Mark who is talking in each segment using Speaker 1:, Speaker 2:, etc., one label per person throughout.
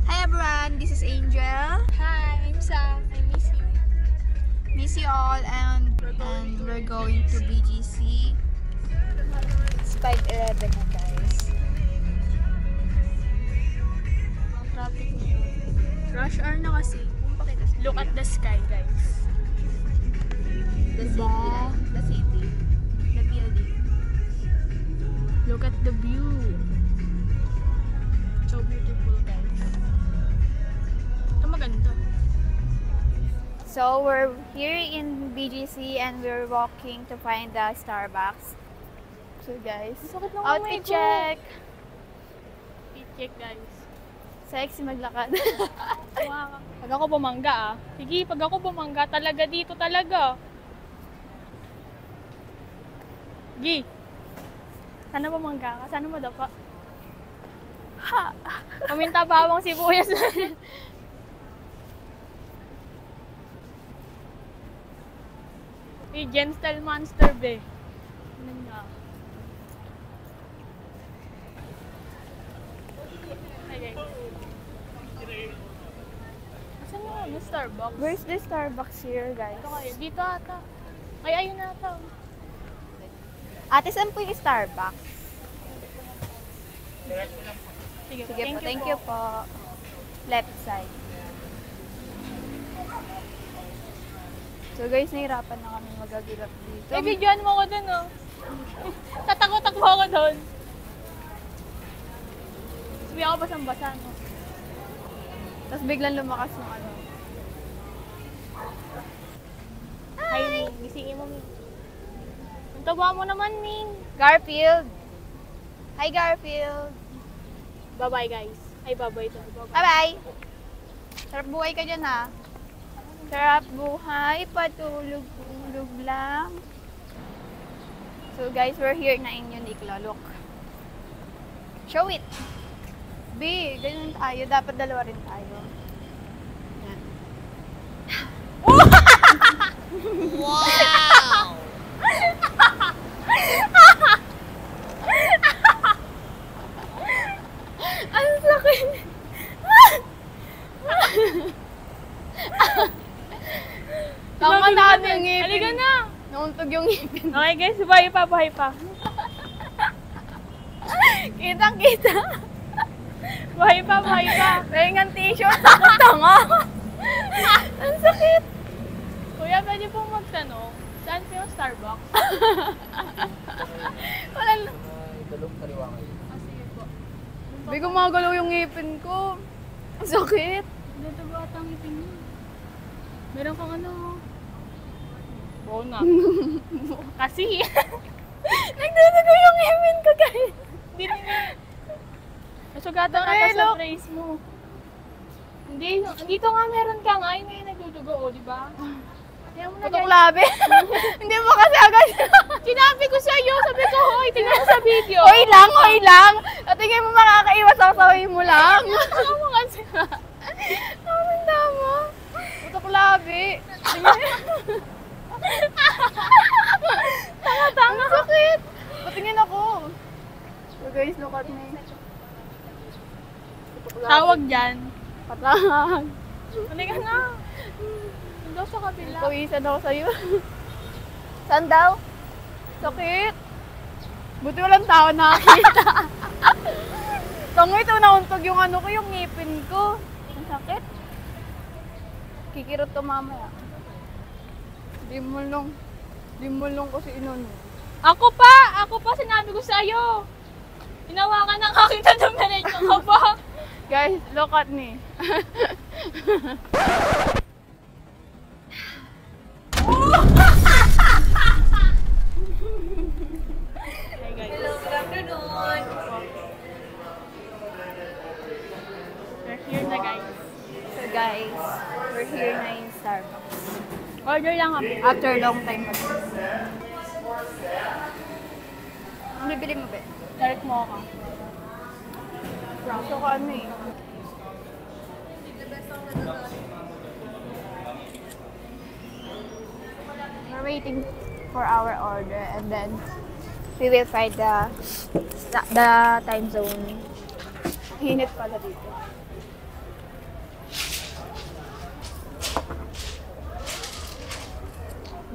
Speaker 1: Hi everyone, this is Angel.
Speaker 2: Hi, I'm Sam. I miss you.
Speaker 1: Miss you all, and we're going to BGC. It's 5:11 na guys.
Speaker 2: Ang traffic ngayon. Rush hour na kasi. Look at the sky, guys.
Speaker 1: The city, the city, the building.
Speaker 2: Look at the view. So beautiful, guys. Ito maganda.
Speaker 1: So we're here in BGC and we're walking to find the Starbucks. So guys, outfit check.
Speaker 2: Outfit check, guys.
Speaker 1: Sexy maglakad.
Speaker 2: Wow. Pag ako bumangga Sige, pag ako bumangga talaga dito talaga. Gi. Sana bumangga ka? Sana madapa? Ha! Paminta bawang sibuyas. Gentle monster be. Ano nga? Okay. Asan mo? Yung Starbucks?
Speaker 1: Where's the Starbucks here, guys?
Speaker 2: Ito kayo. Dito ata. Ay, ayun na ata.
Speaker 1: Ate, saan po yung Starbucks?
Speaker 2: Sige,
Speaker 1: Sige po, thank you po. Left side. So guys, nahirapan na kami magagilap dito.
Speaker 2: Eh, videoan mo ko dun, oh. Tatakot-takbo ako dun. Sabi ako basang-basa, no?
Speaker 1: Tapos biglang lumakas yung ano.
Speaker 2: Hi, Min. Gisingin mo, Min. Ang taba mo naman, Min.
Speaker 1: Garfield! Hi, Garfield!
Speaker 2: Bye-bye, guys. Ay, bye-bye to.
Speaker 1: Bye-bye! Sarap buhay ka dyan, ha? Sarap buhay, patulog-tulog lang. So guys, we're here na in Uniqlo. Look. Show it! B, ganyan tayo. Dapat dalawa rin tayo. Yan.
Speaker 2: Wow!
Speaker 1: Ang sakit! Tama na yung ngipin.
Speaker 2: Halika na!
Speaker 1: Nauntog yung ngipin.
Speaker 2: Okay, guys. Bye pa, bye pa.
Speaker 1: Kitang-kita.
Speaker 2: Bye pa, bye pa.
Speaker 1: Pahingan t-shirt. Takot tanga. Ang sakit.
Speaker 2: Kuya, pwede pong magtanong. Saan po yung Starbucks?
Speaker 1: Wala lang.
Speaker 3: Dalawang kaliwa kayo.
Speaker 2: Sige po.
Speaker 1: Hindi gumagalaw yung ngipin ko. Ang sakit.
Speaker 2: Dito ba ata ang ngipin niyo? Meron kang ano? Oo nga. Kasi.
Speaker 1: Nagdudugo yung ngipin ko, guys.
Speaker 2: Hindi rin. Nasugatan ka
Speaker 1: Hey,
Speaker 2: sa
Speaker 1: look.
Speaker 2: face mo. Hindi. Dito nga meron ka nga. Ay, may nagdudugo, o, di ba? Kaya mo na,
Speaker 1: Putok
Speaker 2: guys.
Speaker 1: labi. Hindi mo kasi agad.
Speaker 2: Sinabi ko sa'yo. Sabi ko, hoy, tingnan mo sa video.
Speaker 1: Hoy lang, hoy lang. At tingin mo makakaiwas ako sa hoy mo lang.
Speaker 2: Ano mo kasi?
Speaker 1: Ang tama. Putok labi.
Speaker 2: Tanga-tanga.
Speaker 1: Ang sakit. Patingin ako. So guys, look at me.
Speaker 2: Tawag dyan.
Speaker 1: Patang.
Speaker 2: Halika na. Hindi sa kabila.
Speaker 1: Pawisan ako sa'yo. Saan daw? Sakit. Buti walang tao nakakita. Tango ito, nauntog yung ano ko, yung ngipin ko. Ang sakit. Kikirot to mamaya. Di mo lang kasi inano.
Speaker 2: Ako pa, sinabi ko sa'yo. Hinawakan ng aking tatamerenyo ka pa.
Speaker 1: Guys, look at me.
Speaker 2: Hey guys.
Speaker 1: Hello, good afternoon.
Speaker 2: We're here na guys.
Speaker 1: So guys, we're here na in Starbucks.
Speaker 2: Order lang kami.
Speaker 1: After long time pa. Ang bibili mo ba?
Speaker 2: Direct mo ako.
Speaker 1: Gusto ko ano eh. We're waiting for our order and then we will find the time zone. Hinit pala dito.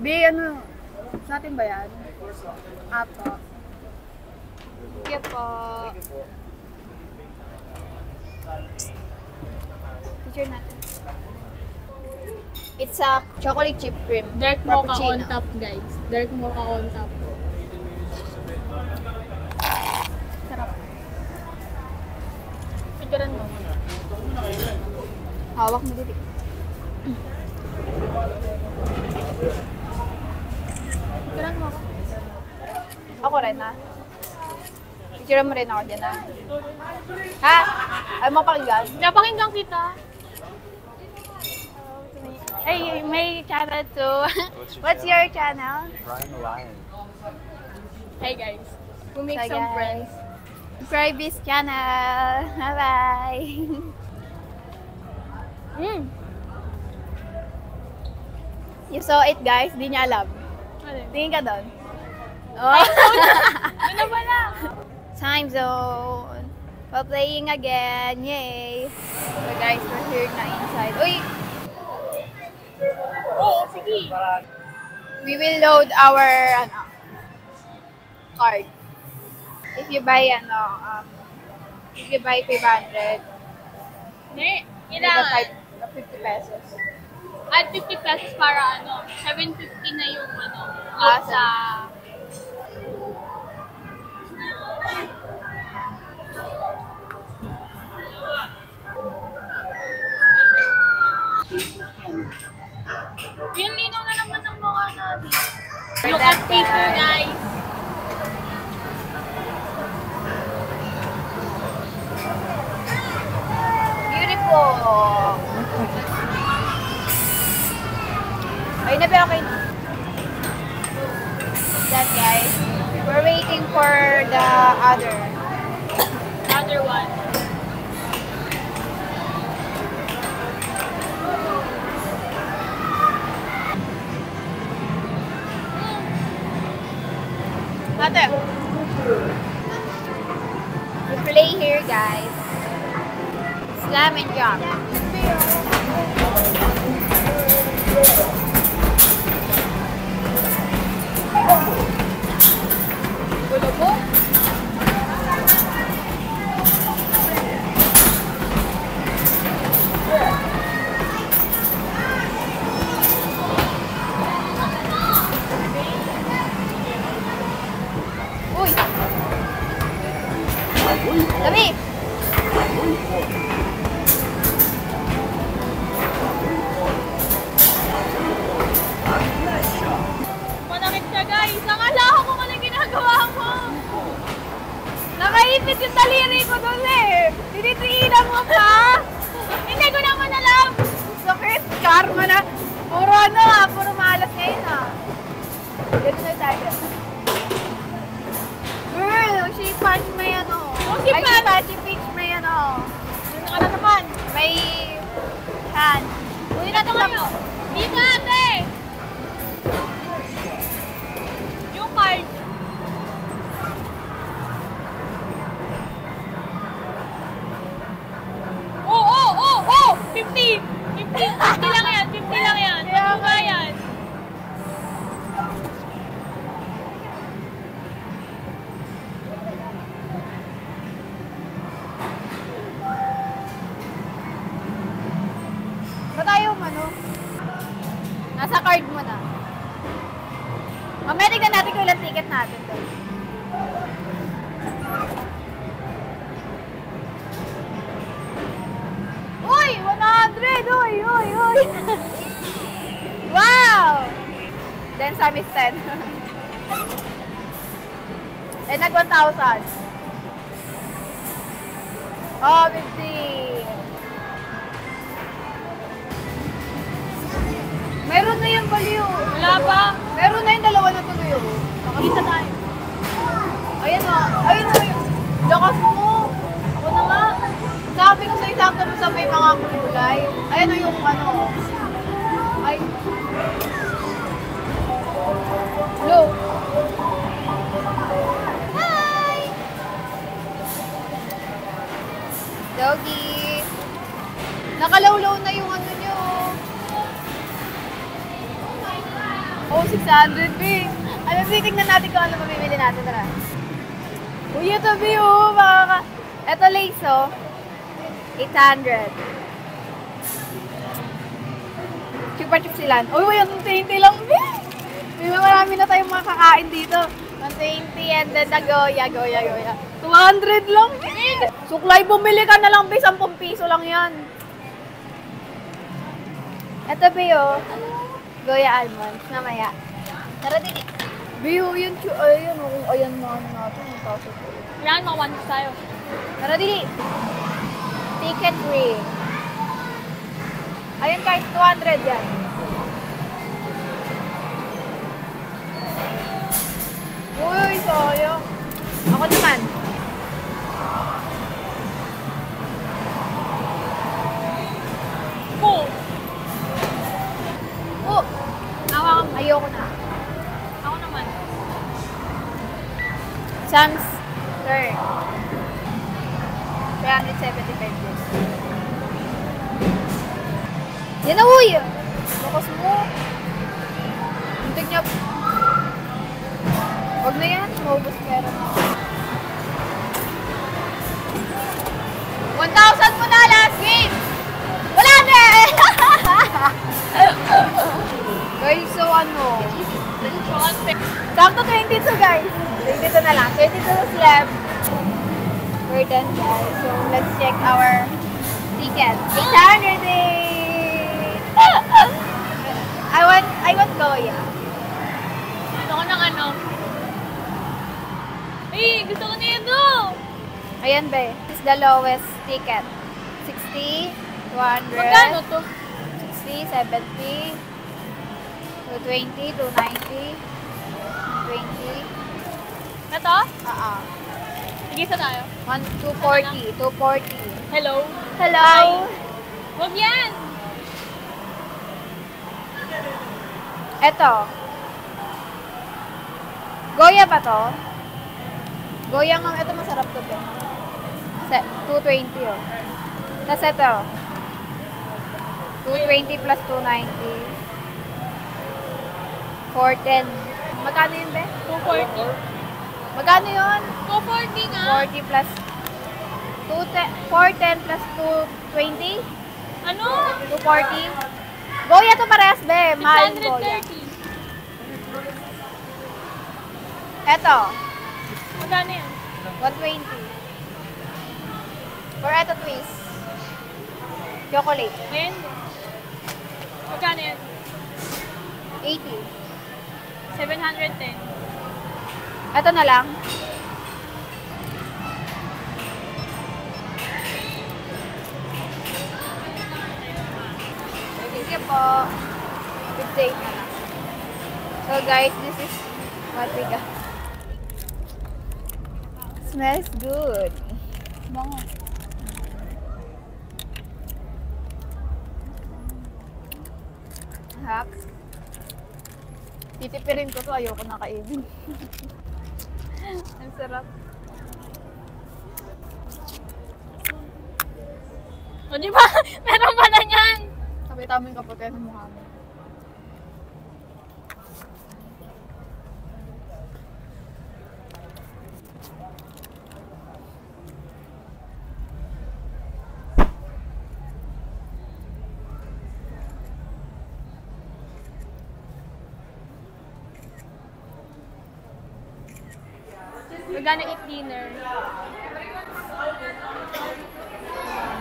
Speaker 1: ano, sa atin ba yan? Apo. Sige po. Picture natin. It's a chocolate chip cream.
Speaker 2: Dark mocha
Speaker 1: Frappuccino.
Speaker 2: on top, guys. Dark mocha on top.
Speaker 1: Sarap.
Speaker 2: Picturean mo.
Speaker 1: Hawak mo dito.
Speaker 2: Picturean mo.
Speaker 1: Ako rin, ha? Picture mo rin ako dyan, ha? Ha? Ay mo pakinggan?
Speaker 2: Napakinggan kita.
Speaker 1: Hey, may channel too. What's your channel?
Speaker 3: Ryan the Lion.
Speaker 2: Hey guys, we make
Speaker 1: So,
Speaker 2: some
Speaker 1: guys,
Speaker 2: friends.
Speaker 1: Subscribe this channel. Bye-bye. You saw it, guys. Di niya alam.
Speaker 2: Ano?
Speaker 1: Tingin ka doon. Oh.
Speaker 2: Ano ba na?
Speaker 1: Time zone. We're playing again. Yay. So guys, we're here na inside. Uy!
Speaker 2: Oo, sige.
Speaker 1: We will load our card. If you buy if you buy 500,
Speaker 2: Hindi,
Speaker 1: you
Speaker 2: kailangan.
Speaker 1: 50 pesos.
Speaker 2: At 50 pesos para 750 na yung
Speaker 1: Ah,
Speaker 2: sa... Yung linaw na naman ng mga natin. Look at people, guys.
Speaker 1: Beautiful! Ayun na, pero kayo. That guys. We're waiting for the other.
Speaker 2: Other one.
Speaker 1: Ate. We play here, guys. Slam and jump. Gulo mo? Uy! Dami!
Speaker 2: Manakit ka, guys. Nakala ko kung ano ginagawa mo.
Speaker 1: Nakaipit yung daliri ko doon eh! Tinitiinan mo pa!
Speaker 2: Hindi ko naman alam.
Speaker 1: Sakit! Karma na! Puro puro malas ngayon Dito na tayo. Girl, she punch may
Speaker 2: she punch?
Speaker 1: she pinch may
Speaker 2: Ano ka na naman?
Speaker 1: may hand.
Speaker 2: Uy, na ito kayo. Dito, ate. Yung card. Oh! 50! 50 lang yan, 50 lang yan. Ano ba yan?
Speaker 1: Ba tayo Nasa card mo na. Mamaya tignan natin kung ilang ticket natin doon. Uy! 100! Uy! Wow! Then some is 10. Eh, nag 1,000. Oh, 50. Meron na yung baliw.
Speaker 2: Wala pa.
Speaker 1: Meron na yung dalawa na tuloy. Nakakita tayo. Ayan o. Ayun o. Lakas mo. Ako na nga. Sabi ko sa isang mo sa may mga kulay. Ayan o yung Ay. Look. Hi! Doggy. Nakalawlaw na yung nyo. Oh, 600 B. Ano, titignan natin kung ano mabibili natin. Tara. Uy, ito B, oh. Ito lace, oh. 800. Chupa chup sila. Uy, yung 20 lang, B. Diba marami na tayong makakain dito. 120 and then the Goya. 200 lang, B. Suklay, bumili ka na lang, B. 10 piso lang yan. Ito, B, oh. Goya almonds. Namaya. Tara, dili. B, oh, yun. Ayan, oh. Ayan na natin.
Speaker 2: Yan, mga 1 tayo.
Speaker 1: Tara, dili. Ticket ring. Ayun guys, 200 yan. Uy, sayang. Ako naman.
Speaker 2: Cool.
Speaker 1: Oh, ayoko na.
Speaker 2: Ako naman.
Speaker 1: Sam's turn. 375 years. Yan na, uy! Bakas mo. Hintig niya. Huwag na yan. Maubos pera na. 1,000 mo na last game! Wala na eh! Guys, so ano? Sakto 22 guys. 22 na lang. 22 is left. We're done guys. So let's check our ticket. 800 eh! I want Goya.
Speaker 2: Gusto ko ng ano. Ay, gusto ko na yun do!
Speaker 1: Ayan be. This is the lowest ticket. 60, 200.
Speaker 2: Magkano to?
Speaker 1: 60, 70, 220, 290, 220.
Speaker 2: Ito?
Speaker 1: Sige,
Speaker 2: sa tayo.
Speaker 1: 240, 240.
Speaker 2: Hello?
Speaker 1: Hello?
Speaker 2: Huwag yan!
Speaker 1: Eto. Goya ba to? Goya nga, ito masarap to be. 220 oh. Tapos ito. 220 plus 290. 410. Magkano yun be?
Speaker 2: 240.
Speaker 1: Magkano yun?
Speaker 2: 240 nga.
Speaker 1: 40 plus 410 plus 220?
Speaker 2: Ano?
Speaker 1: 240? Goya to parehas be. Mahal yung Goya.
Speaker 2: 630.
Speaker 1: Eto.
Speaker 2: Magkano yan?
Speaker 1: 120. For eto twist. Chocolate.
Speaker 2: Ayan. Magkano yan?
Speaker 1: 80.
Speaker 2: 710.
Speaker 1: Eto na lang. Thank you po. 58 na lang. So guys, this is what we got. Smells good.
Speaker 2: Bango.
Speaker 1: Hap. Titipirin ko to. Ayoko na kainin. Ang sarap.
Speaker 2: O diba? Meron pa na yan!
Speaker 1: Sabi-tama yung kapatid ng mukha mo.
Speaker 2: We're gonna eat dinner.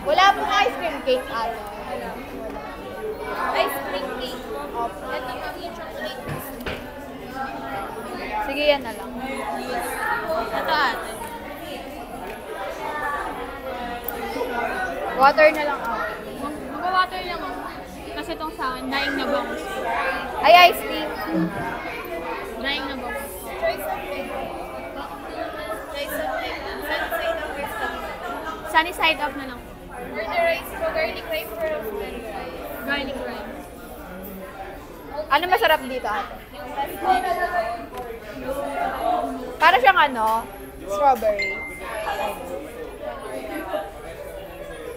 Speaker 1: Wala pong ice cream cake, ate.
Speaker 2: Ice cream cake. Ito pa yung chocolate.
Speaker 1: Sige, yan na lang.
Speaker 2: Ito ate.
Speaker 1: Water na lang ako.
Speaker 2: Mag-water lang ako. Kasi itong sa akin, daing na bangus.
Speaker 1: Ay, ice cream.
Speaker 2: Daing na bangus. Sunny side up na lang.
Speaker 1: For the rice, for garlic rice, for rosemary rice.
Speaker 2: Garlic rice.
Speaker 1: Ano masarap dito, ate? Para siyang ano? Strawberry.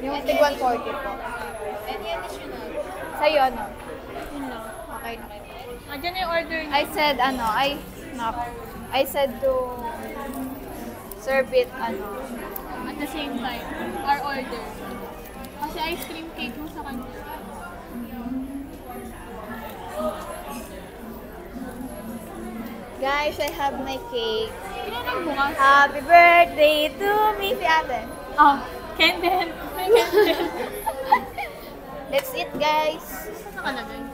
Speaker 1: Yung tig 140 po. Any additional? Sa'yo, ano?
Speaker 2: Yun lang.
Speaker 1: Okay.
Speaker 2: Andiyan na yung order niya.
Speaker 1: I said to serve it,
Speaker 2: At the same time, our order. Kasi ice cream cake mo sa kanya.
Speaker 1: guys, I have my cake.
Speaker 2: Tinanong mo nga.
Speaker 1: Happy birthday to me, si ate.
Speaker 2: Oh, candle. May candle.
Speaker 1: That's it, guys.
Speaker 2: Saan nakalagay?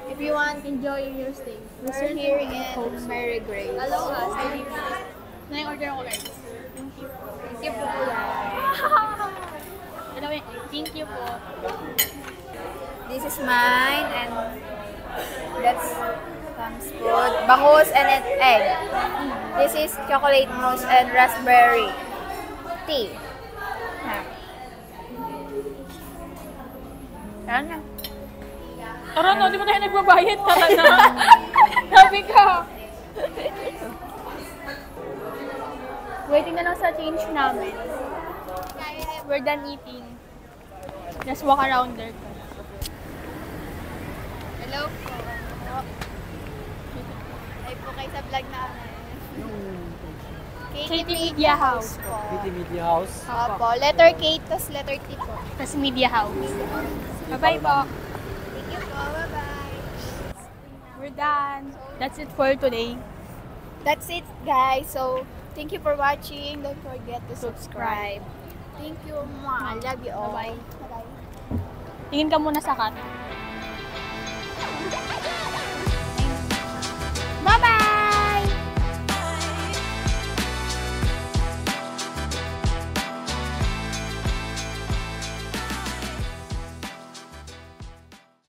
Speaker 1: If you want,
Speaker 2: Enjoy your stay.
Speaker 1: we're here in Mary Grace.
Speaker 2: Aloha, stay na yung order ko guys.
Speaker 1: Thank you po, guys.
Speaker 2: Hello, thank you po.
Speaker 1: This is mine, and that's Sam's food. Bangus and an egg. This is chocolate mousse and raspberry tea. Ayan na.
Speaker 2: Tara no, di ba tayo nagbabayad? Tara na. Sabi ka. Waiting na lang sa change namin. We're done eating. Just walk around there.
Speaker 1: Hello po. Ay po kayo sa vlog namin.
Speaker 2: KT Media House
Speaker 1: po.
Speaker 3: KT Media House.
Speaker 1: Opo. Letter K, tas letter T po.
Speaker 2: Tapos Media House. Bye-bye po.
Speaker 1: Thank you po. Bye-bye.
Speaker 2: We're done. That's it for today.
Speaker 1: That's it, guys. So, thank you for watching. Don't forget to subscribe. Thank you. Mwah. I love you all.
Speaker 2: Bye-bye.
Speaker 1: Bye-bye.
Speaker 2: Tingin ka muna sa cut.